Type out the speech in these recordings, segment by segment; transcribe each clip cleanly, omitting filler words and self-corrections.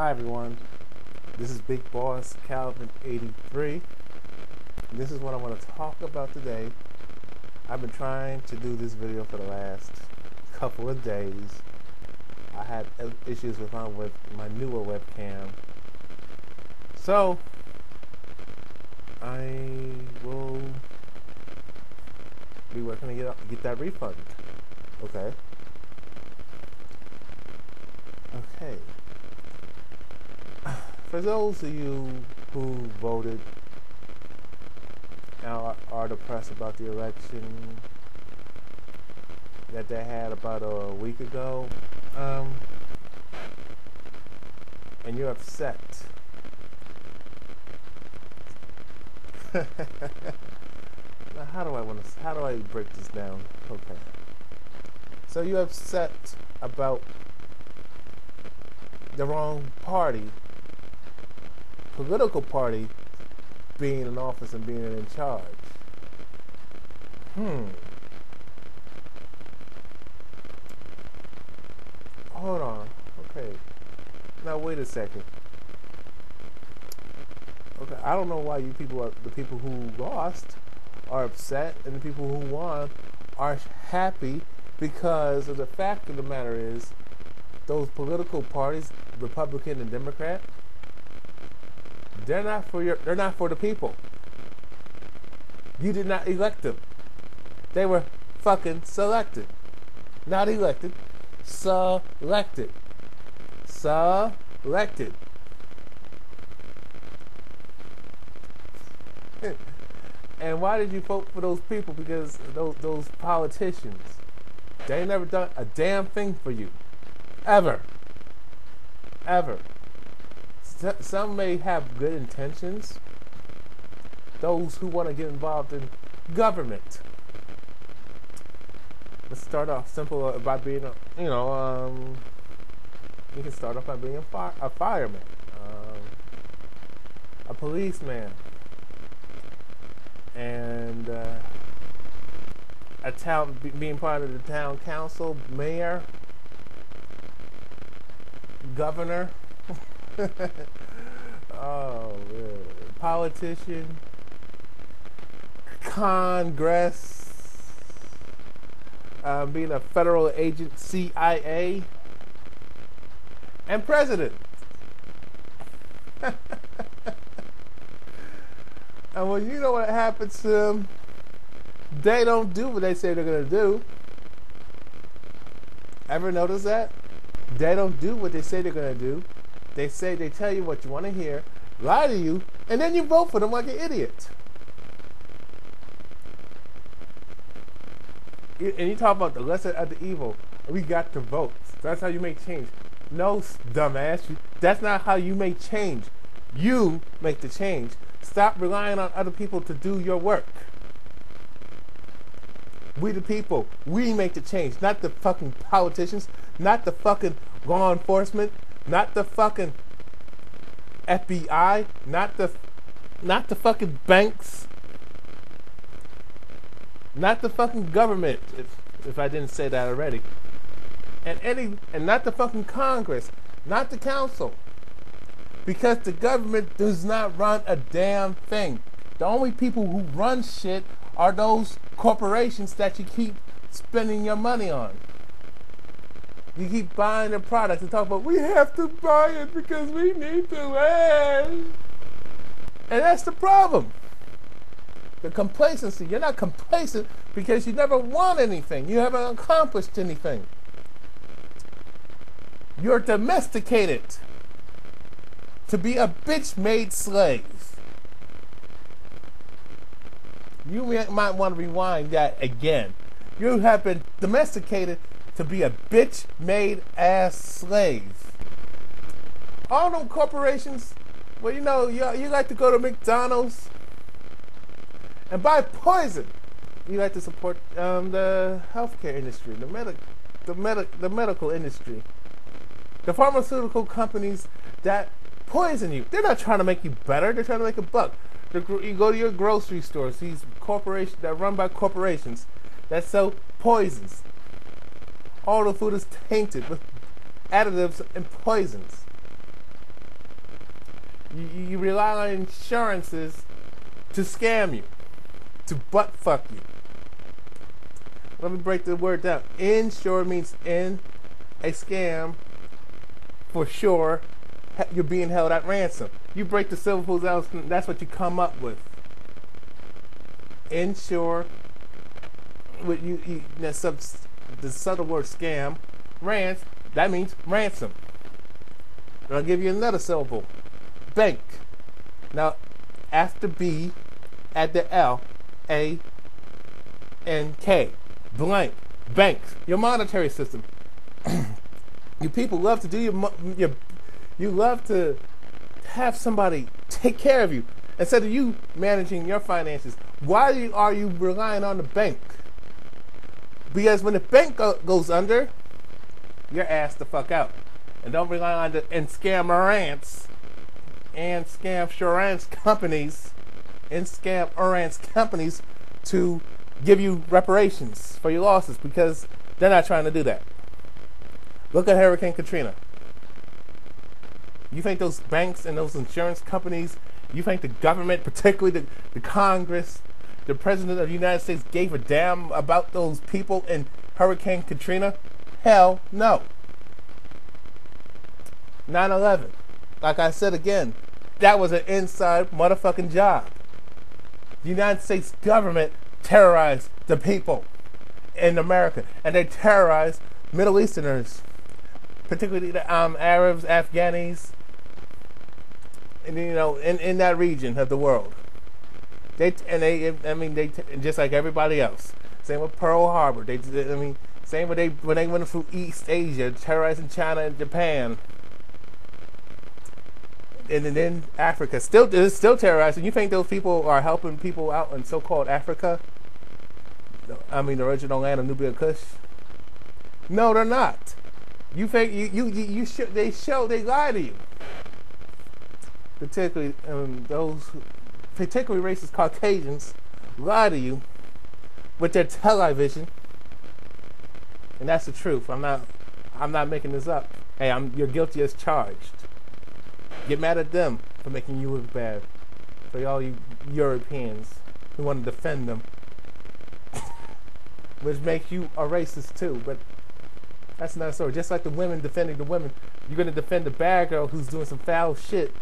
Hi everyone, this is Big Boss Calvin 83. This is what I want to talk about today. I've been trying to do this video for the last couple of days. I had issues with my newer webcam, so I will be working to get that refund. Okay. For those of you who voted and are depressed about the election that they had about a week ago, and you're upset. Now, how do I break this down? Okay. So you're upset about the wrong party, political party, being in office and being in charge. Hold on. Okay. Now wait a second. Okay, I don't know why the people who lost are upset and the people who won are happy, because of the fact of the matter is those political parties, Republican and Democrat, they're not for the people. You did not elect them. They were fucking selected. Not elected. Selected. Selected. And why did you vote for those people? Because those politicians, they ain't never done a damn thing for you. Ever. Some may have good intentions. Those who want to get involved in government. Let's start off simple by being you can start off by being a fireman, a policeman, and being part of the town council, mayor, governor. Oh man. Politician, Congress, being a federal agent, CIA, and president. And when you know what happens to them, they don't do what they say they're gonna do. Ever notice that? They don't do what they say they're gonna do. They tell you what you want to hear, lie to you, and then you vote for them like an idiot. And you talk about the lesser of the evil. We got the votes. That's how you make change. No, dumbass. That's not how you make change. You make the change. Stop relying on other people to do your work. We the people, we make the change. Not the fucking politicians. Not the fucking law enforcement. Not the fucking FBI, not the fucking banks, not the fucking government, if I didn't say that already, and not the fucking Congress, not the council, because the government does not run a damn thing. The only people who run shit are those corporations that you keep spending your money on. You keep buying the products and talk about, we have to buy it because we need to live. And that's the problem. The complacency. You're not complacent because you never won anything. You haven't accomplished anything. You're domesticated to be a bitch-made slave. You might want to rewind that again. You have been domesticated to be a bitch-made ass slave. All them corporations, well, you like to go to McDonald's and buy poison. You like to support the healthcare industry, the medical industry, the pharmaceutical companies that poison you. They're not trying to make you better. They're trying to make a buck. You go to your grocery stores, these corporations that are run by corporations that sell poisons. All the food is tainted with additives and poisons. You rely on insurances to scam you, to butt fuck you. Let me break the word down. Insure means in a scam. For sure, you're being held at ransom. You break the civil rules out, that's what you come up with. Insure, with the subtle word scam, that means ransom. And I'll give you another syllable. Bank. Now, after B, add the L, A, N, K. Blank. Banks. Your monetary system. You people love to do you love to have somebody take care of you instead of you managing your finances. Why are you relying on the bank? Because when the bank goes under, you're asked the fuck out. And don't rely on the scammerants and scam companies to give you reparations for your losses, because they're not trying to do that. Look at Hurricane Katrina. You think those banks and those insurance companies, you think the government, particularly the Congress, the President of the United States, gave a damn about those people in Hurricane Katrina? Hell no. 9/11. Like I said again, that was an inside motherfucking job. The United States government terrorized the people in America, and they terrorized Middle Easterners, particularly the Arabs, Afghanis, and in that region of the world. They just like everybody else. Same with Pearl Harbor. Same when they went through East Asia, terrorizing China and Japan. And then Africa is still terrorizing. You think those people are helping people out in so-called Africa? The original land of Nubia Kush? No, they're not. You think they lie to you. Particularly those particularly racist Caucasians lie to you with their television, and that's the truth. I'm not making this up. Hey, you're guilty as charged. Get mad at them for making you look bad. For all you Europeans who want to defend them, which makes you a racist too. But that's not so. Just like the women defending the women, you're gonna defend the bad girl who's doing some foul shit,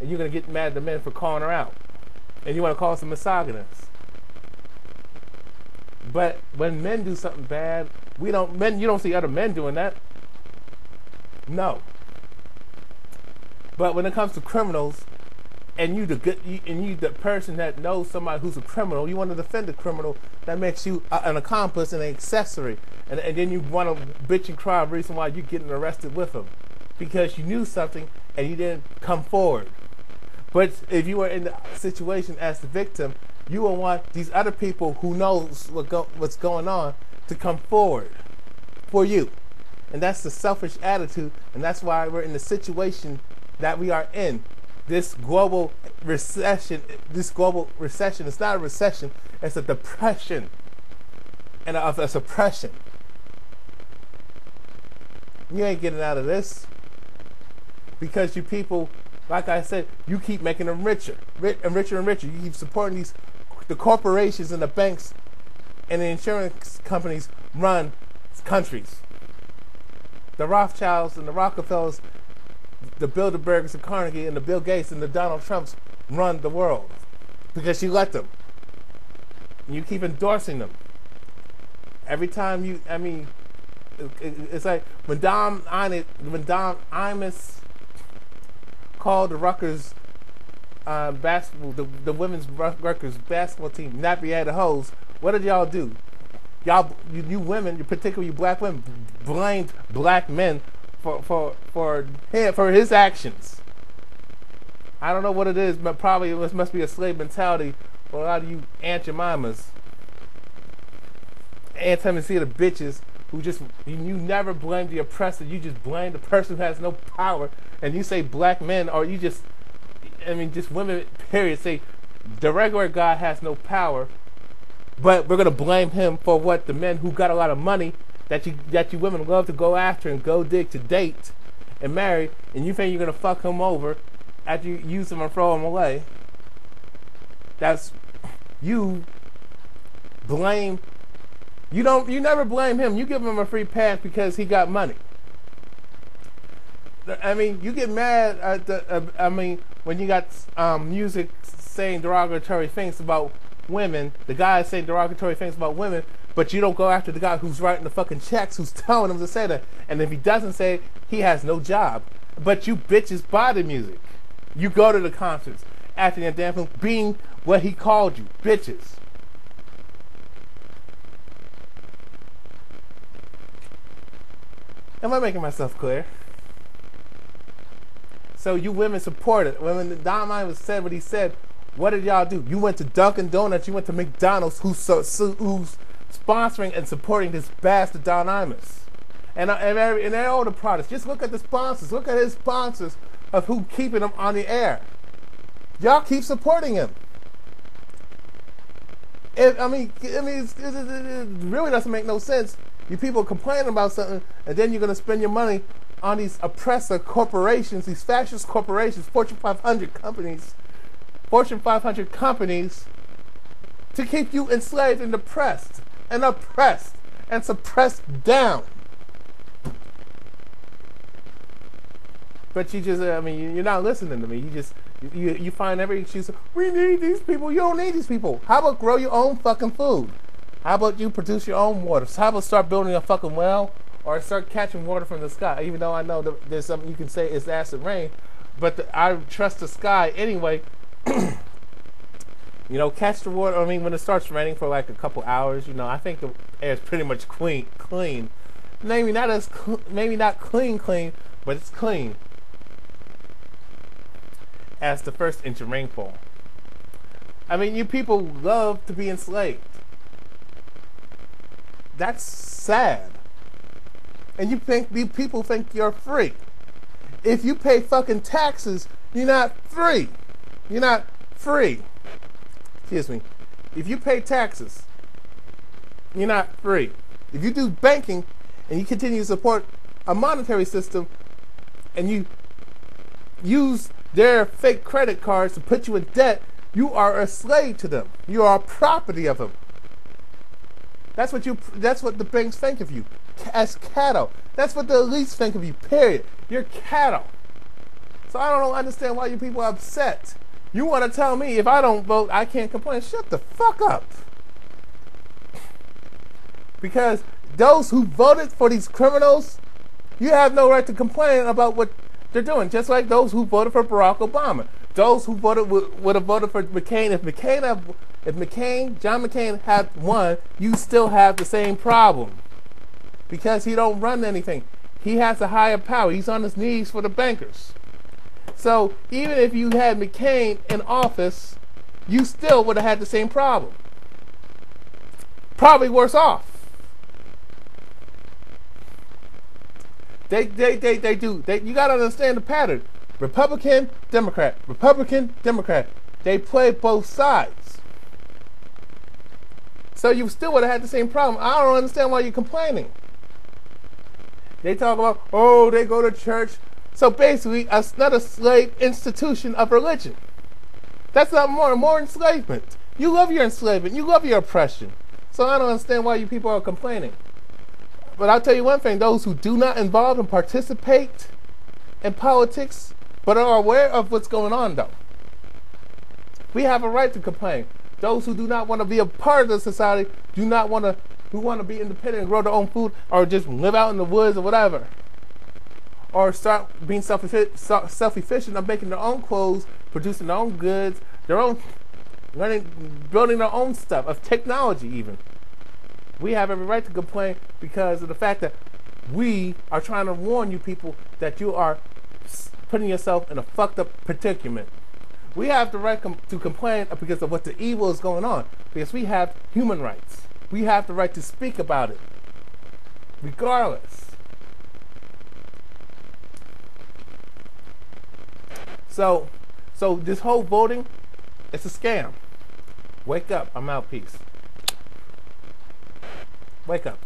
and you're gonna get mad at the men for calling her out, and you want to call us a misogynist. But when men do something bad, you don't see other men doing that. No. But when it comes to criminals, and you the person that knows somebody who's a criminal, you want to defend the criminal. That makes you an accomplice and an accessory, and then you want to bitch and cry the reason why you're getting arrested with them, because you knew something and you didn't come forward. But if you were in the situation as the victim, you will want these other people who knows what's going on to come forward for you, and that's the selfish attitude, and that's why we're in the situation that we are in. This global recession is not a recession, it's a depression and a suppression. You ain't getting out of this, because you people, like I said, you keep making them richer and richer and richer. You keep supporting the corporations and the banks and the insurance companies run countries. The Rothschilds and the Rockefellers, the Bilderbergs and Carnegie and the Bill Gates and the Donald Trumps run the world because you let them. And you keep endorsing them. Every time it's like when Don Imus called the Rutgers basketball, the women's Rutgers basketball team, nappy headed hoes. What did y'all do? You women, particularly you black women, blamed black men for his actions. I don't know what it is, but probably it must be a slave mentality for a lot of you Aunt Jemimas, Aunt Tennessee, the bitches who you never blame the oppressor. You just blame the person who has no power, and you say black men, or you just women. Period. Say the regular guy has no power, but we're gonna blame him for what the men who got a lot of money that you women love to go after and go dig to date and marry, and you think you're gonna fuck him over after you use them and throw them away, that's you blame. You never blame him. You give him a free pass because he got money. I mean, you get mad at when you got music saying derogatory things about women, the guy saying derogatory things about women, but you don't go after the guy who's writing the fucking checks, who's telling him to say that. And if he doesn't say it, he has no job. But you bitches buy the music. You go to the concerts, acting and dancing, being what he called you, bitches. Am I making myself clear? So you women support it. When Don Imus said what he said, what did y'all do? You went to Dunkin' Donuts, you went to McDonald's, who's sponsoring and supporting this bastard Don Imus. And all the products. Just look at the sponsors. Look at his sponsors of who keeping him on the air. Y'all keep supporting him. It really doesn't make no sense. You people complaining about something, and then you're going to spend your money on these oppressor corporations, these fascist corporations, Fortune 500 companies, to keep you enslaved and oppressed and suppressed down. But you're not listening to me. You find every excuse. We need these people. You don't need these people. How about grow your own fucking food? How about you produce your own water? So how about start building a fucking well or start catching water from the sky? Even though I know that there's something you can say it's acid rain, but I trust the sky anyway. Catch the water. When it starts raining for like a couple hours, I think the air is pretty much clean. Maybe not clean, but it's clean as the first inch of rainfall. You people love to be enslaved. That's sad. And people think you're free. If you pay fucking taxes, you're not free. You're not free. Excuse me. If you pay taxes, you're not free. If you do banking and you continue to support a monetary system and you use their fake credit cards to put you in debt, you are a slave to them. You are a property of them. That's what the banks think of you, as cattle. That's what the elites think of you, period. You're cattle. So I don't understand why you people are upset. You want to tell me if I don't vote, I can't complain. Shut the fuck up. Because those who voted for these criminals, you have no right to complain about what they're doing. Just like those who voted for Barack Obama. Those who would have voted for McCain. If John McCain had won, you still have the same problem. Because he don't run anything. He has a higher power. He's on his knees for the bankers. So even if you had McCain in office, you still would have had the same problem. Probably worse off. They do. You got to understand the pattern. Republican, Democrat. Republican, Democrat. They play both sides. So you still would have had the same problem. I don't understand why you're complaining. They talk about, they go to church. So basically, it's not a slave institution of religion. That's not more enslavement. You love your enslavement. You love your oppression. So I don't understand why you people are complaining. But I'll tell you one thing. Those who do not involve and participate in politics, but are aware of what's going on, though, we have a right to complain. Those who do not want to be a part of the society, who want to be independent and grow their own food, or just live out in the woods or whatever, or start being self-efficient of making their own clothes, producing their own goods, building their own stuff, of technology even. We have every right to complain because of the fact that we are trying to warn you people that you are putting yourself in a fucked up predicament. We have the right to complain because of what the evil is going on, because we have human rights. We have the right to speak about it, regardless. So this whole voting, it's a scam. Wake up. I'm out. Peace. Wake up.